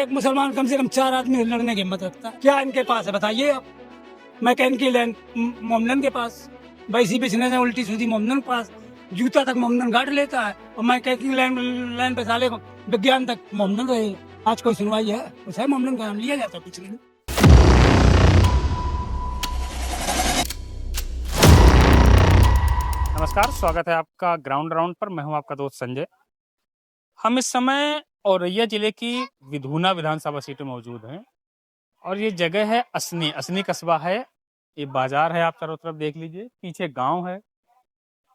एक मुसलमान कम से कम 4 आदमी लड़ने की हिम्मत रखता है। क्या इनके पास है बताइए आप। मैकेनिकी लैंड मोमडन के पास, वैसी बिजनेस है उल्टी सीधी मोमडन के पास, जूता तक मोमडन गाड़ लेता है और मैकेनिकी लैंड पे साले को विज्ञान तक मोमडन रहे। आज कोई सुनवाई है? कुछ है? मोमडन का नाम लिया जाता है कुछ नहीं। नमस्कार, स्वागत है आपका ग्राउंड राउंड पर। मैं हूं आपका दोस्त संजय। हम इस समय औरैया जिले की विधूना विधानसभा सीट में मौजूद हैं और ये जगह है असनी कस्बा है। ये बाजार है, आप चारों तरफ देख लीजिए, पीछे गांव है।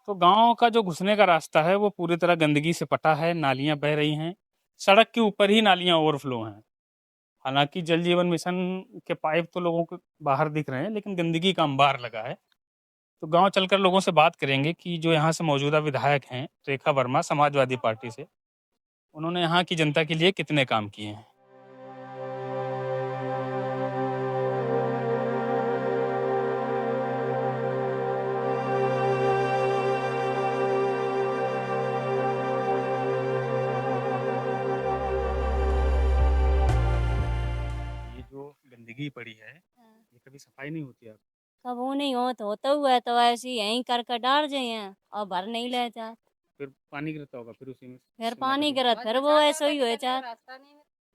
तो गांव का जो घुसने का रास्ता है वो पूरी तरह गंदगी से पटा है, नालियां बह रही हैं, सड़क के ऊपर ही नालियां ओवरफ्लो हैं। हालांकि जल जीवन मिशन के पाइप तो लोगों को बाहर दिख रहे हैं, लेकिन गंदगी का अंबार लगा है। तो गांव चलकर लोगों से बात करेंगे कि जो यहाँ से मौजूदा विधायक हैं रेखा वर्मा समाजवादी पार्टी से, उन्होंने यहाँ की जनता के लिए कितने काम किए हैं। ये जो गंदगी पड़ी है, ये कभी सफाई नहीं होती आप? कबू नहीं होता हुआ तो ऐसे ही यहीं करके डाल जाइए और भर नहीं ले जा। फिर पानी गिरता होगा, फिर उसी में फिर पानी गिरत फिर वो ऐसे ही हो जात,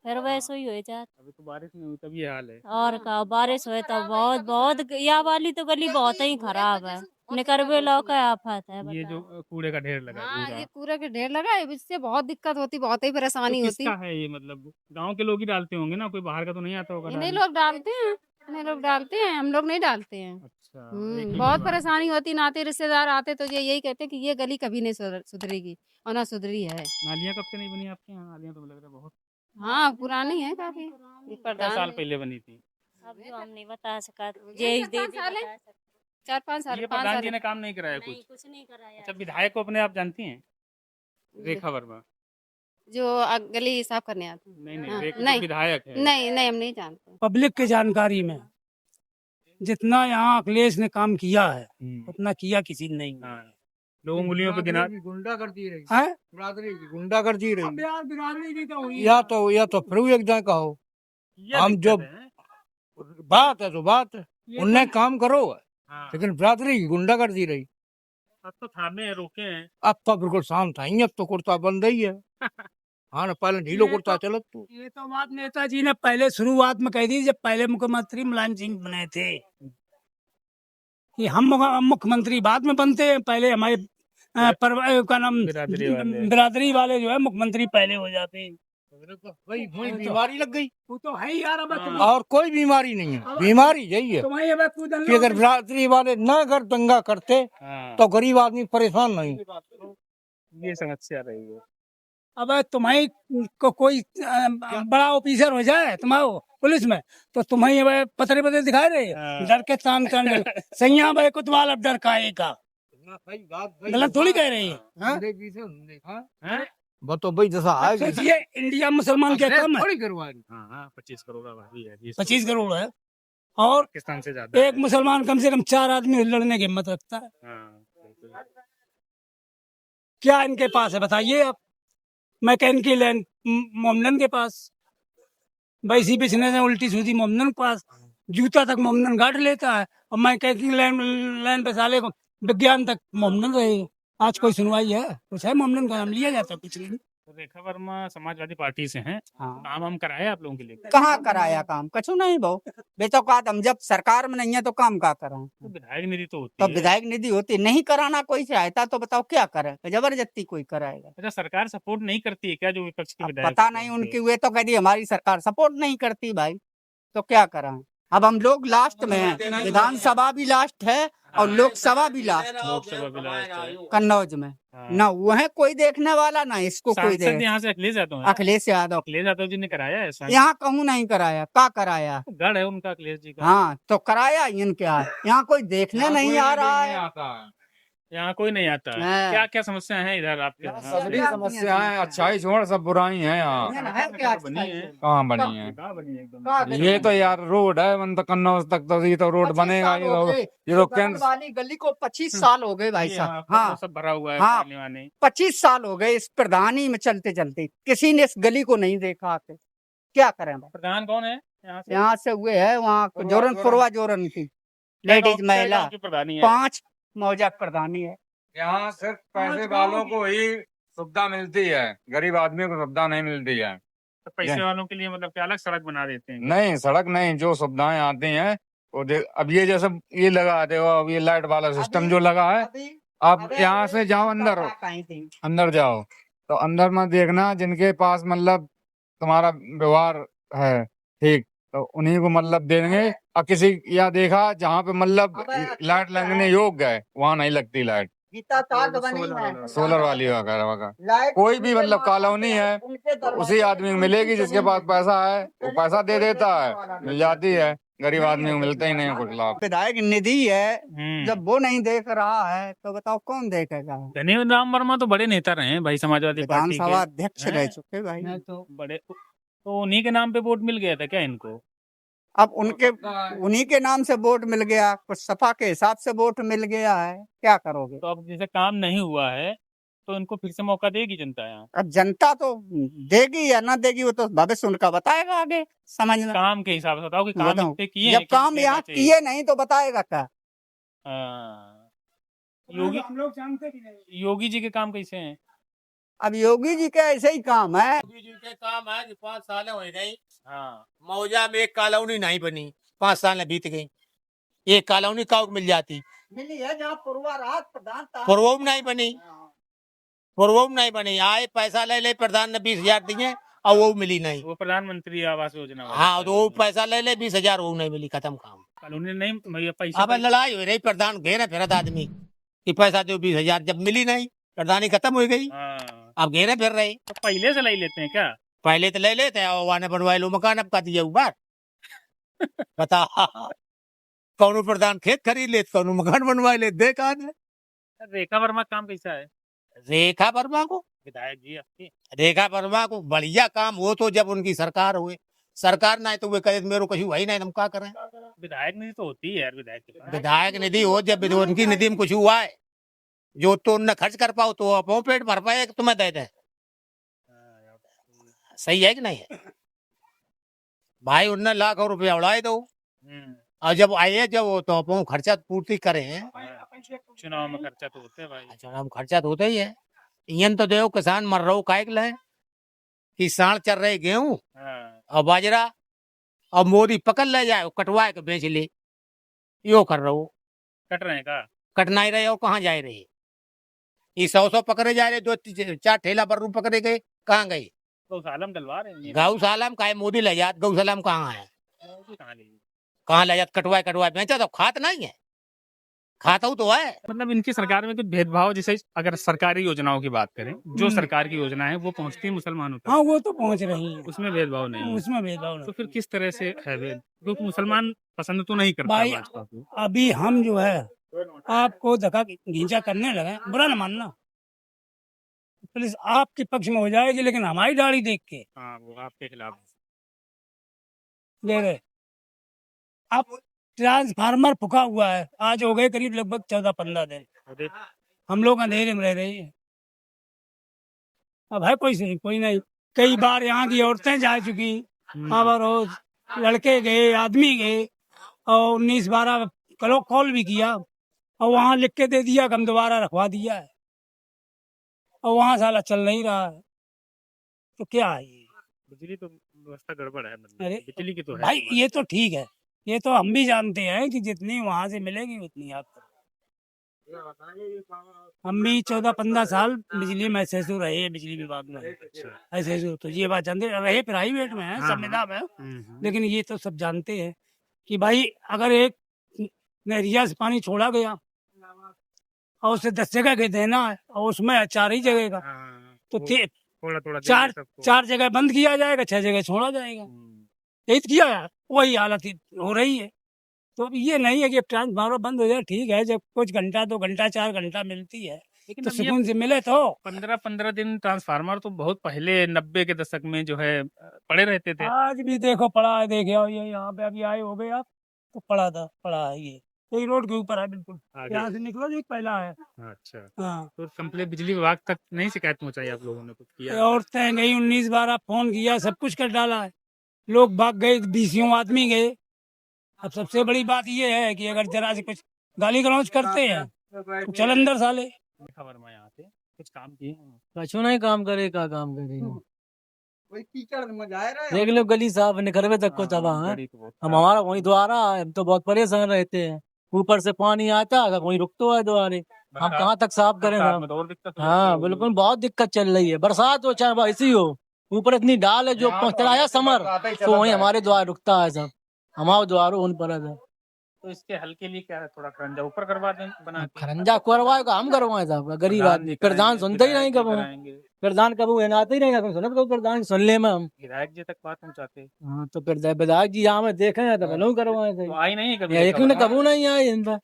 फिर वैसे ही हो जात। अभी तो बारिश नहीं हुई तब ये हाल है। और का बारिश हुए तो बहुत या वाली तो गली बहुत ही खराब है, निकरवे लौका आफत है। ये जो कूड़े का ढेर लगा है हाँ, पूरा, ये कूड़े के ढेर लगा है, इससे बहुत दिक्कत होती, बहुत ही तो परेशानी होती। किसका है ये? मतलब गांव के लोग ही डालते होंगे ना, कोई बाहर का तो नहीं आता होगा इन्हीं डालने? लोग डालते हैं, इन्हीं लोग डालते हैं, हम लोग नहीं डालते हैं। अच्छा, एक ही बहुत परिवार। परेशानी होती, नाते रिश्तेदार आते तो ये यही कहते कि ये गली कभी नहीं सुधरेगी और ना सुधरी है। नालियाँ कब से नहीं बनी आपके यहाँ? नालियाँ तो लग रहा है बहुत हाँ, पुरानी है काफी। ये क्या प्रधान साल पहले बनी थी? अब जो हम नहीं बता सका, ये ये दे 4-5 साल है। 4-5 साल, ये 5 प्रधान साल जी ने काम नहीं कराया नहीं, कुछ? कुछ नहीं कराया। अच्छा, विधायक को अपने आप जानती हैं? रेखा वर्मा? जो गली साफ करने आते हैं। नहीं नहीं, हाँ, रेखा नहीं। तो विधायक है। नहीं, हम नहीं जानते। पब्लिक की जानकारी में जितना यहाँ अखिलेश ने काम किया है उतना किया किसी ने नहीं हाँ, लोग उंगलियों पे गिना। गुंडा करती रही है। बिरादरी की गुंडा करती रही। अब यार बिरादरी की तो हुई है। या तो फिर भी एक जगह कहो, ये हम दिक्कत जो है। बात है तो बात है, ये उनने काम करो, हाँ, लेकिन बिरादरी की गुंडा करती रही। अब तो थामे हैं, रोके हैं। अब तो बिल्कुल शांत है, अब तो कुर्ता बंद ही है। हाँ ना, पहले ढीलो ये कुर्ता तो- चलत तू। ये तो बात नेताजी ने पहले शुरुआत में कह दी, जब पहले मुख्यमंत्री मुलायम सिंह बने थे कि हम मुख्यमंत्री बाद में बनते हैं, पहले हमारे का नाम बिरादरी वाले जो है मुख्यमंत्री पहले हो जाते हैं। वही बीमारी लग गई, वो तो है ही यार। अब और कोई बीमारी नहीं है, बीमारी यही है तुम्हारी अब कूदन कि अगर बिरादरी वाले ना अगर दंगा करते हाँ, तो गरीब आदमी परेशान नहीं। ये समस्या रही है। अब तुम्हारी को कोई बड़ा ऑफिसर हो जाए तुम्हारे पुलिस में तो तुम्हें ये पतरे पतरे दिखाई रहे हाँ। डर के तान तान सैया भाई कुतवाल अब डर का गलत थोड़ी कह रही है। हाँ? हैं? वो तो भाई जैसा अब आएगा सोचिए इंडिया मुसलमान क्या कम है? थोड़ी करवाएगी। हाँ, 25 करोड़ आबादी है। 25 करोड़ है और पाकिस्तान से ज्यादा एक मुसलमान कम से कम 4 आदमी लड़ने की हिम्मत रखता है। हाँ, बिल्कुल। क्या इनके पास है बताइए आप। मैकेनिकी लैंड मोमडन के पास, वैसी बिजनेस है उल्टी सीधी मोमडन के पास, जूता तक मोमडन गाड़ लेता है और मैकेनिकी लैंड पे साले को विज्ञान तक मोमडन रहे। आज कोई सुनवाई है? कुछ है? मोमडन का नाम लिया जाता है कुछ नहीं। तो रेखा वर्मा समाजवादी पार्टी से हैं। हाँ। काम हम कराए आप लोगों के लिए? कहाँ कराया काम? कछु नहीं बहु बेचौकात, हम जब सरकार में नहीं है तो काम का कराएं? तो विधायक निधि तो होती तो है। विधायक निधि होती नहीं, कराना कोई चाहता तो बताओ क्या करे, जबरदस्ती कोई कराएगा? अच्छा, सरकार सपोर्ट नहीं करती है क्या जो विपक्ष के अब विधायक पता होते नहीं हैं उनकी, वे तो कह दी हमारी सरकार सपोर्ट नहीं करती भाई, तो क्या कराएं? अब हम लोग लास्ट में हैं, विधानसभा भी लास्ट है और लोकसभा भी लास्ट है लोकसभा भी लास्ट है। कन्नौज में। हाँ। ना वो है कोई देखने वाला, ना इसको कोई सांसद देख। यहाँ से अखिलेश यादव हैं। अखिलेश यादव अखिलेश यादव जी ने कराया है सांसद। यहाँ कहूँ नहीं कराया, का कराया? गढ़ है उनका अखिलेश जी का। हाँ तो कराया इनके यहाँ कोई देखने नहीं आ रहा है। यहाँ कोई नहीं आता है। हाँ। क्या क्या समस्याएं हैं इधर आपके यहाँ? सबरी समस्याएं, अच्छाई छोड़ सब बुराई है यहाँ। है क्या बनी है। कहाँ बनी है? कहाँ बनी है एकदम? कहाँ ये तो यार रोड है, मन तो कन्नौज तक तो ये तो रोड 25 बनेगा। साल हो गए। ये तो बगल केंद्र वाली गली को 25 साल हो गए भाई ये साहब। यहाँ हाँ पर सब भरा हुआ है हाँ। पानी वानी। 25 साल हो गए इस प्रधानी में चलते चलते, किसी ने इस गली को नहीं देखा आके। क्या करें भाई? प्रधान कौन है यहाँ से? यहाँ से हुए है वहाँ जोरन पुरवा जोरन की लेडीज कै महिला गाँव की प्रधानी है? 5 मौजा प्रधानी है। यहाँ सिर्फ पैसे वालों को ही सुविधा मिलती है, गरीब आदमी को सुविधा नहीं मिलती है। तो पैसे वालों के लिए मतलब क्या अलग सड़क बना देते हैं? नहीं, सड़क नहीं, जो सुविधाएं आती हैं वो अब ये जैसे ये लगा दे, अब ये लाइट वाला सिस्टम जो लगा है, आप यहाँ से जाओ अंदर, अंदर जाओ तो अंदर में देखना जिनके पास मतलब तुम्हारा व्यवहार है ठीक, तो उन्हीं को मतलब देंगे। और किसी या देखा जहाँ पे मतलब लाइट लगने योग्य है वहाँ नहीं लगती लाइट, सोलर वाली वगैरह। कोई भी मतलब कॉलोनी है तो उसी आदमी को मिलेगी जिसके पास पैसा है, वो पैसा दे देता है, मिल जाती है। गरीब आदमी को मिलता ही नहीं है कुछ लाभ। विधायक निधि है, जब वो नहीं देख रहा है तो बताओ कौन देखेगा? धनी राम वर्मा तो बड़े नेता रहे हैं भाई, समाजवादी पार्टी के विधानसभा अध्यक्ष हैं? रह चुके भाई। तो बड़े, तो उन्हीं के नाम पे वोट मिल गया था क्या इनको? अब उन्हीं के नाम से वोट मिल गया, कुछ सपा के हिसाब से वोट मिल गया है, क्या करोगे? तो अब जैसे काम नहीं हुआ है तो इनको फिर से मौका देगी जनता यहाँ? अब जनता तो देगी या ना देगी वो तो भविष्य उनका बताएगा आगे, समझना। काम के हिसाब से बताओ कि काम बताओ, इतने किए हैं जब कि काम देना यहाँ चाहिए। किए नहीं तो बताएगा क्या? हाँ। योगी, हम लोग जानते भी नहीं। योगी जी के काम कैसे हैं? अब योगी जी का ऐसे ही काम है। योगी जी के काम है कि 5 साल हो गई, हाँ, मौजा में एक कॉलोनी नहीं बनी, 5 साल बीत गई, एक कॉलोनी काउ मिल जाती, मिली है जहाँ पूर्वा रात प्रधान था। पूर्वों में नहीं बनी, पूर्वों में नहीं बनी। आए पैसा ले प्रधान ने 20,000 दिए और वो मिली नहीं। वो प्रधानमंत्री आवास योजना वाला। हाँ, तो वो पैसा ले 20,000 वो नहीं मिली, खत्म काम। कानूनी नहीं भैया पैसा। अब लड़ाई हो रही, प्रधान घेरे फिरत आदमी कि पैसा दो 20,000, जब मिली नहीं प्रधानी खत्म हो गई, हाँ, अब घेरे फिर रही। तो पहले से ले लेते हैं क्या? पहले तो ले लेते हैं और वाने बनवाए लो मकान, अब का दिया बार बता कौन प्रधान खेत खरीद ले, कौन मकान बनवा ले, दे कहा है। रेखा वर्मा का काम कैसा है? रेखा वर्मा को, विधायक जी आपकी? रेखा वर्मा को बढ़िया काम हो तो जब उनकी सरकार हुए, सरकार ना है तो वे कहे मेरे को वही नहीं, हम क्या करें? विधायक निधि तो होती है यार विधायक के पास। विधायक निधि हो, जब उनकी निधि में कुछ हुआ है जो तो न खर्च कर पाओ तो अपो पेट भर पाए तुम्हें दे दे, सही है कि नहीं है भाई? उनने लाखों रुपया उड़ाए दो और जब आए जब वो तो अपो खर्चा पूर्ति करे हैं। चुनाव में खर्चा तो होते हैं भाई। चुनाव खर्चा तो होता ही है। इन तो देखो किसान मर रहा कायक ले कि साढ़ चल रहे गेहूं हाँ, और बाजरा, और मोदी पकड़ ले जाए कटवा के बेच ले, यो कर रहा हो। कट रहे हैं का? कटना ही रहे और कहाँ जा रहे? ये 100 पकड़े जा रहे, 2-4 ठेला पर रूप पकड़े गए, कहाँ गए? गौशाला में डलवा रहे हैं। गौशाला में काहे मोदी ले जात, गौशाला में कहाँ है? कहाँ ले? कहाँ ले जात? कटवाए बेचा तो खात नहीं है, खाता हूँ तो है। मतलब इनकी सरकार में कुछ भेदभाव, जैसे अगर सरकारी योजनाओं की बात करें, जो सरकार की योजना है वो पहुंचती है मुसलमानों तक, हाँ वो तो पहुंच रही है, उसमें भेदभाव नहीं है। उसमें भेदभाव नहीं। तो फिर किस तरह से है भेद? क्योंकि मुसलमान पसंद तो नहीं करता भाई भाजपा को। अभी हम जो है आपको धक्का घिंचा करने लगे, बुरा न मानना, पुलिस आपके पक्ष में हो जाएगी लेकिन हमारी दाढ़ी देख के हाँ, वो आपके खिलाफ है। दे रहे। अब ट्रांसफार्मर फुका हुआ है, आज हो गए करीब लगभग 14-15 दिन, अरे, हम लोग अंधेरे में रह रहे हैं। अब है कोई नहीं। कई बार यहाँ की औरतें जा चुकी, अब रोज लड़के गए, आदमी गए, और 19-12 कॉल भी किया और वहाँ लिख के दे दिया कि हम दोबारा रखवा दिया है, और वहाँ साला चल नहीं रहा है, तो क्या है ये? बिजली तो व्यवस्था गड़बड़ है, मतलब अरे बिजली की तो है। भाई ये तो ठीक है, ये तो हम भी जानते हैं कि जितनी वहाँ से मिलेगी उतनी आपको। हम भी 14-15 साल बिजली में ससुर रहे, बिजली विभाग में ऐसे तो ये बात जानते रहे, प्राइवेट में है, संविदा में, लेकिन ये तो सब जानते हैं कि भाई अगर एक नहरिया से पानी छोड़ा गया और उसे 10 जगह के देना है और उसमें 4 ही जगह का, तो थोड़ा 4 जगह बंद किया जाएगा, 6 जगह छोड़ा जाएगा। यही तो किया यार, वही हालत हो रही है। तो अब ये नहीं है कि ट्रांसफार्मर बंद हो जाए, ठीक है, जब कुछ घंटा 2 घंटा 4 घंटा मिलती है लेकिन तो अब ये सुकून से मिले तो। 15-15 दिन ट्रांसफार्मर तो बहुत पहले 90 के दशक में जो है पड़े रहते थे। आज भी देखो पड़ा है, देखे आओ, ये यहाँ पे अभी आए हो गए आप, तो पड़ा है ये रोड के ऊपर है बिल्कुल, आगे। यहाँ से निकलो जो एक पहला है। अच्छा, हाँ, तो कंप्लीट बिजली विभाग तक नहीं शिकायत पहुंचाई आप लोगों ने? कुछ किया? औरतें गई, 19-12 फोन किया, सब कुछ कर डाला है, लोग भाग गए, 20 आदमी गए। अब सबसे बड़ी बात ये है कि अगर जरा से कुछ गाली गलौज करते हैं तो चल अंदर साले। खबर में यहाँ पे कुछ काम किए हैं। कछु नहीं काम करे का काम करे कोई कीचड़ में जा रहा है देख लो गली साहब निकलवे तक को तबाह है गली तो बहुत हम खराब हमारा वहीं द्वारा है, हम तो बहुत परेशान रहते हैं ऊपर से पानी आता है वहीं रुकतो है द्वारे हम बरसात- कहाँ तक साफ करें बरसात साहब में तो और दिक्कत हो हाँ जाती है। बिल्कुल बहुत दिक्कत चल रही है बरसात हो चाहे ऐसी हो ऊपर इतनी डाल है जो चढ़ाया समर तो वहीं हमारे द्वार रुकता है सब हमारे द्वार उन पर है तो इसके हल के लिए क्या है, थोड़ा खरंजा ऊपर करवा दें बना के। खरंजा करवाएगा हम करवाए साहब गरीब आदमी प्रधान सुनते ही नहीं कबू कराएंगे। प्रधान कबू है आते ही नहीं कभी सुनत कबू प्रधान सुन ले में हम विधायक जी तक बात पहुंचाते हाँ तो फिर विधायक जी यहाँ में देखे हैं तो भले करवाए थे तो आई नहीं है कभी एक ने कबू नहीं आए इन पर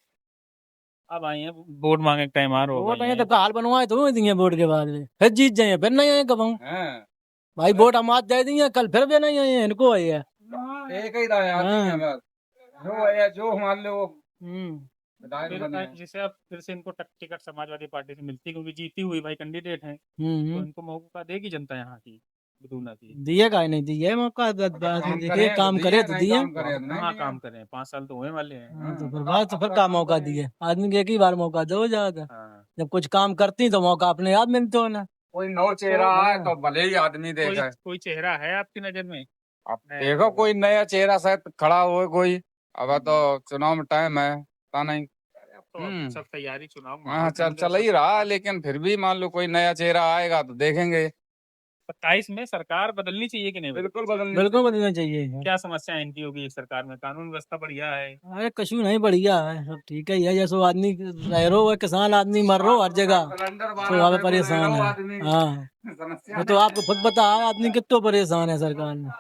अब आई है वोट मांगे के टाइम आ रहा वोट नहीं तो हाल बनवाए तो दिए वोट के बाद में फिर जीत जाए फिर नहीं आए कब भाई वोट हम आज दे दिए कल फिर भी नहीं आए इनको आई है एक ही राय जो है जो मान लो जैसे अब फिर से इनको टिकट समाजवादी पार्टी से मिलती क्योंकि जीती हुई भाई कैंडिडेट है तो इनको मौका देगी जनता यहाँ की विधुना की। दिए का नहीं दिए मौका देखिए काम करे तो दिए हाँ काम करें 5 साल तो होने वाले हैं। हाँ, तो फिर बाद तो फिर का मौका दिए आदमी के एक ही बार मौका दो ज्यादा हाँ। जब कुछ काम करती तो मौका अपने आप मिलते हो ना कोई नौ चेहरा है तो भले ही आदमी देखा कोई चेहरा है आपकी नजर में? आप देखो कोई नया चेहरा शायद खड़ा हो कोई अब तो चुनाव में टाइम है पता नहीं तो सब तैयारी चुनाव हाँ चल ही रहा है लेकिन फिर भी मान लो कोई नया चेहरा आएगा तो देखेंगे 27 में सरकार बदलनी चाहिए कि नहीं? बिल्कुल बदलना चाहिए क्या समस्या इनकी होगी इस सरकार में? कानून व्यवस्था बढ़िया है? अरे कछु नहीं बढ़िया है सब ठीक है जैसो आदमी रह रो है किसान आदमी मर रो हर जगह तो वहाँ पे परेशान है हाँ वो तो आपको खुद पता है आदमी कितना परेशान है सरकार में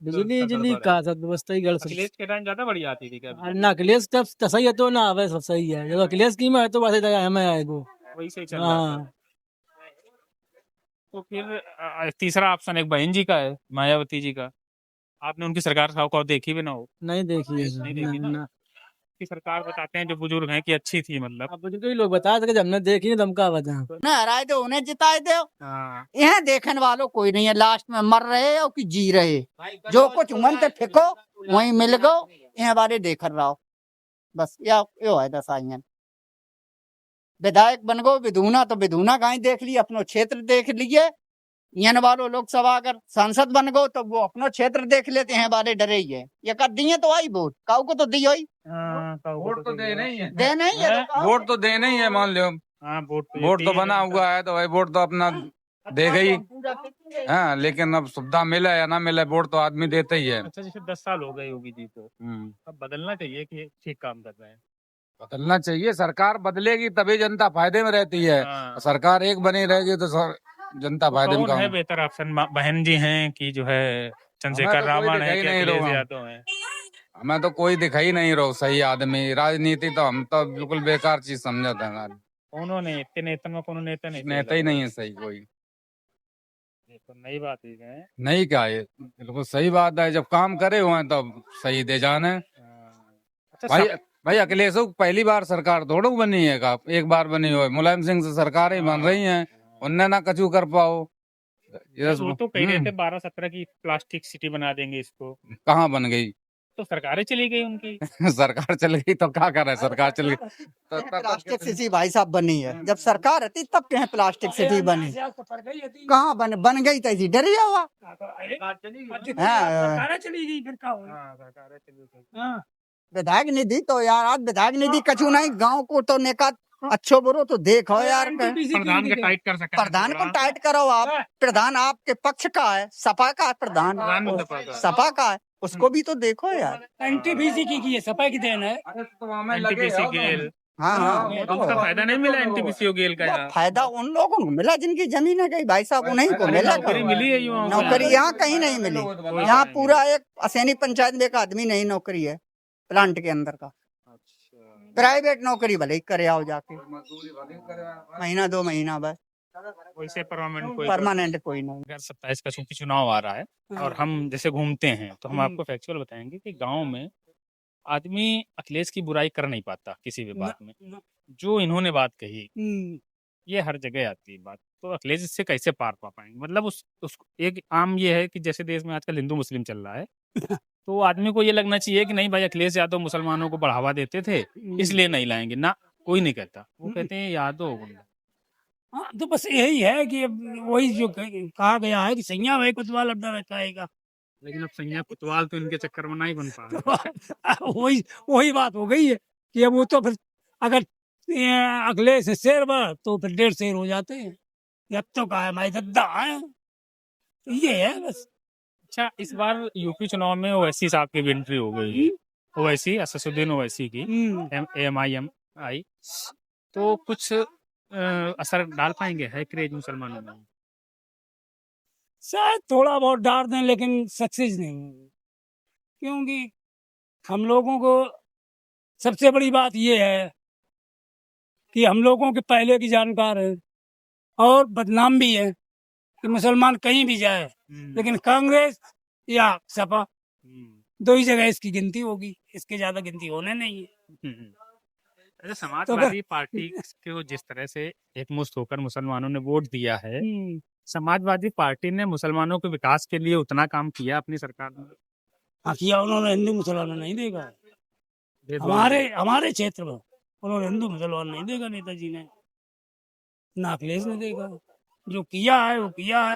बिजली बिजली का सब व्यवस्था ही गड़बड़ अखिलेश के टाइम ज्यादा बढ़िया आती थी क्या? ना अखिलेश तब तो सही है तो ना अब सब सही है जब अखिलेश की में है तो वैसे जगह हमें आएगो वही सही चल रहा है। हाँ तो फिर तीसरा ऑप्शन एक बहन जी का है मायावती जी का। आपने उनकी सरकार को देखी भी ना हो? नहीं देखी नहीं देखी ना? की सरकार बताते हैं जो बुजुर्ग हैं कि अच्छी थी मतलब। अब बुजुर्ग ही लोग बता सके जब हमने देखी नहीं तो हम क्या बता ना हराए दो उन्हें जिताए दो हाँ यहाँ देखने वालों कोई नहीं है लास्ट में मर रहे और कि जी रहे जो कुछ मन ते फेंको वहीं मिल गो यहाँ बारे देख रहो बस यो है दसाइयन विधायक बन गो विधुना तो विधुना गाय देख ली अपनो क्षेत्र देख लिए यहाँ वालों लोकसभा अगर सांसद बन गो तो वो अपनो क्षेत्र देख लेते हैं बारे डरे ही है ये कर दिए तो आई वोट काऊ को तो दी ही वोट तो देना ही है देना ही है वोट तो देना ही है मान लो हाँ वोट तो बना हुआ है तो भाई वोट तो अपना देगा ही हाँ लेकिन अब सुविधा मिले या ना मिले वोट तो आदमी देते ही है। अच्छा जैसे 10 साल हो गए योगी जी को अब बदलना चाहिए कि ठीक काम कर रहे हैं? बदलना चाहिए सरकार बदलेगी तभी जनता फायदे में रहती है हाँ। सरकार एक बनी रहेगी तो जनता फायदे में कौन है कहाँ बेहतर ऑप्शन? बहन जी हैं कि जो है चंद्रशेखर हमें तो कोई रावण है दिखाई कि नहीं अखिलेश रहा। यादव है? हमें तो कोई दिखाई नहीं रहो सही आदमी राजनीति तो हम तो बिल्कुल बेकार चीज समझते हैं उन्होंने इतने नेता में कोनो नेता नहीं नेता ही नहीं है सही कोई ये तो नई बात ही है। नहीं क्या है बिल्कुल सही बात है जब काम करे हुए हैं तब सही दे जाने अच्छा भाई भाई अखिलेश पहली बार सरकार थोड़ा बनी है का एक बार बनी हो मुलायम सिंह से सरकार ही बन रही है उनने ना कचू कर पाओ वो तो कह रहे थे 12-17 की प्लास्टिक सिटी बना देंगे इसको कहाँ बन गई तो सरकारें चली गई उनकी। सरकार चल गई तो क्या करे सरकार चल गई तो प्लास्टिक सिटी भाई साहब बनी है जब सरकार थी तब कहीं प्लास्टिक सिटी बनी कहाँ बन गई थी डरी हुआ सरकारें चली गई फिर क्या हुआ? सरकारें चली गई। विधायक निधि तो यार आज विधायक निधि कछु नहीं गांव को तो नेका अच्छो बुरो तो देखो यार प्रधान के टाइट कर सकते प्रधान को टाइट करो आप प्रधान आपके पक्ष का है सपा का है प्रधान सपा का है उसको भी तो देखो यार एनटीपीसी की है सपा की देन है। एनटीपीसी गेल हाँ हाँ उसका फायदा नहीं मिला एनटीपीसी गेल का यहाँ। फायदा उन लोगों को मिला जिनकी जमीन है गई भाई साहब उन्हीं को मिला नौकरी मिली है युवाओं को नौकरी यहाँ कहीं नहीं मिली यहाँ पूरा एक असैनी पंचायत में एक आदमी नहीं नौकरी है प्लांट के अंदर का प्राइवेट नौकरी भले ही करे आओ जाके महीना 2 महीना बस वैसे परमानेंट कोई नहीं। अगर 27 का चूंकि चुनाव आ रहा है और हम जैसे घूमते हैं तो हम आपको फैक्चुअल बताएंगे कि गांव में आदमी अखिलेश की बुराई कर नहीं पाता किसी भी बात में। जो इन्होंने बात कही ये हर जगह आती है बात तो अखिलेश इससे कैसे पार पा पाएंगे? मतलब उस एक आम ये है कि जैसे देश में आजकल हिंदू मुस्लिम चल रहा है तो आदमी को ये लगना चाहिए कि नहीं भाई अखिलेश यादव मुसलमानों को बढ़ावा देते थे इसलिए नहीं लाएंगे ना, कोई नहीं कहता, वो कहते हैं यादव गुंडा। हाँ तो बस यही है कि अब वही जो कहा गया है कि सैया भाई कोतवाल अड्डा रहता है लेकिन अब संज्ञा कोतवाल तो इनके चक्कर में नहीं बन पा रहा। तो वही वही बात हो गई है कि अब वो तो फिर अगर अगले से शेर बढ़ तो फिर 1.5 शेर हो जाते हैं। अब तो कहा है भाई दद्दा है, तो ये है बस। अच्छा, इस बार यूपी चुनाव में ओवैसी साहब की भी एंट्री हो गई है, ओवैसी असदुद्दीन ओवैसी की, AMIM तो कुछ असर डाल पाएंगे, है क्रेज मुसलमानों में? शायद थोड़ा बहुत डाल दें लेकिन सक्सेस नहीं होंगे, क्योंकि हम लोगों को सबसे बड़ी बात ये है कि हम लोगों के पहले की जानकार है और बदनाम भी है कि मुसलमान कहीं भी जाए लेकिन कांग्रेस या सपा दो ही जगह इसकी गिनती होगी, इसके ज्यादा गिनती होने नहीं है। अच्छा, समाजवादी पार्टी को जिस तरह से एकमुश्त होकर मुसलमानों ने वोट दिया है, समाजवादी पार्टी ने मुसलमानों के विकास के लिए उतना काम किया अपनी सरकार में? हाँ किया उन्होंने, हिंदू मुसलमान नहीं देखा हमारे क्षेत्र में, उन्होंने हिंदू मुसलमान नहीं देखा नेताजी ने, ना अखिलेश ने देखा। जो किया है वो किया है।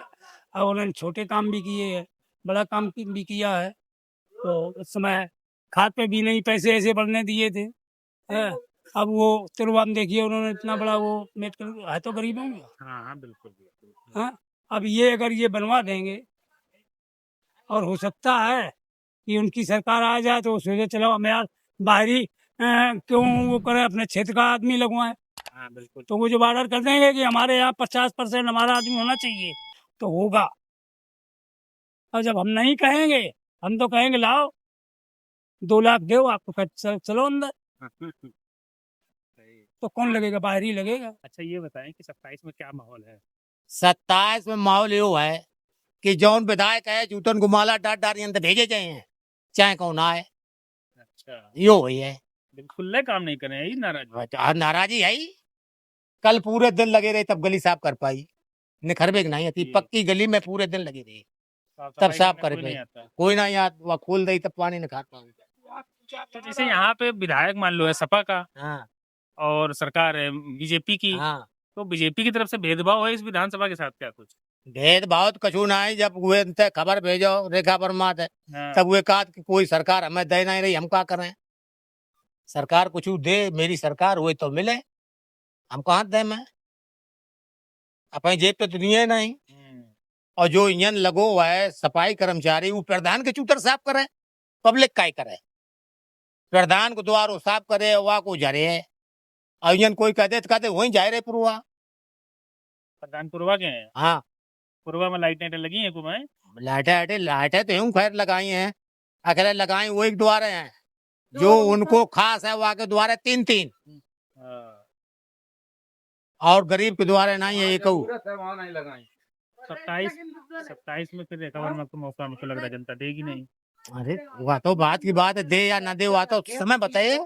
अब उन्होंने छोटे काम भी किए हैं, बड़ा काम भी किया है। तो उस समय खाद पे भी नहीं पैसे ऐसे बढ़ने दिए थे, है। अब वो तिरुवाम देखिए उन्होंने इतना बड़ा वो मेडिकल है तो गरीबों में। हाँ बिल्कुल। हाँ अब ये अगर ये बनवा देंगे और हो सकता है कि उनकी सरकार आ जाए तो सोचे चलो हम यार बाहरी क्यों वो करे, अपने क्षेत्र का आदमी लगवाएं। हाँ बिल्कुल। तो वो जब ऑर्डर कर देंगे कि हमारे यहाँ 50% हमारा आदमी होना चाहिए तो होगा। और जब हम नहीं कहेंगे, हम तो कहेंगे लाओ 2 लाख दो आपको, चलो अंदर, तो कौन लगेगा? बाहरी लगेगा। अच्छा ये बताएं कि 27 में क्या माहौल है? 27 में माहौल यो है कि जौन विधायक है जूतन गुमाला डार अंदर भेजे जाए हैं, चाहे कौन आए। अच्छा, यो वही है, खुले काम नहीं करे, यही नाराज। नाराजी है ही। कल पूरे दिन लगे रहे तब गली साफ कर पाई, निखरबे की नहीं आती, पक्की गली में पूरे दिन लगे रहे तब साफ कर पाई। कोई ना याद वह खोल दई तब पानी निकाल पाऊंगा। तो जैसे यहाँ पे विधायक मान लो है सपा का, हाँ और सरकार है बीजेपी की, हाँ, तो बीजेपी की तरफ से भेदभाव है इस विधानसभा के साथ क्या कुछ? भेदभाव तो कछु ना है। जब वे इनते खबर भेजो रेखा वर्मा थे तब वे कहा कि कोई सरकार हमें दे नहीं रही, हम क्या करें? सरकार कुछ दे, मेरी सरकार हुई तो मिले, हम कहाँ दे मैं अपनी जेब पे तो दिए नहीं। और जो इंजन लगो हुआ है सफाई कर्मचारी, वो प्रधान के चूतर साफ करे, पब्लिक का ही करे। प्रधान को द्वार साफ करे, वह को जरे और इंजन कोई कहते तो कहते वहीं जा रहे पुरवा। प्रधान पूर्वा के हैं? हाँ पूर्वा में लाइटें लगी हैं कुछ? लाइटें तो यूं खैर लगाई हैं, अकेले लगाई वो एक द्वारे हैं, जो उनको खास है वहाँ के द्वारे 3-3 और गरीब के द्वारे नहीं है एक। 27 में फिर रेखा वर्मा को मौका मुझको लग रहा है जनता देगी नहीं। अरे वह तो बात की बात है, दे या ना दे वह तो समय बताइए।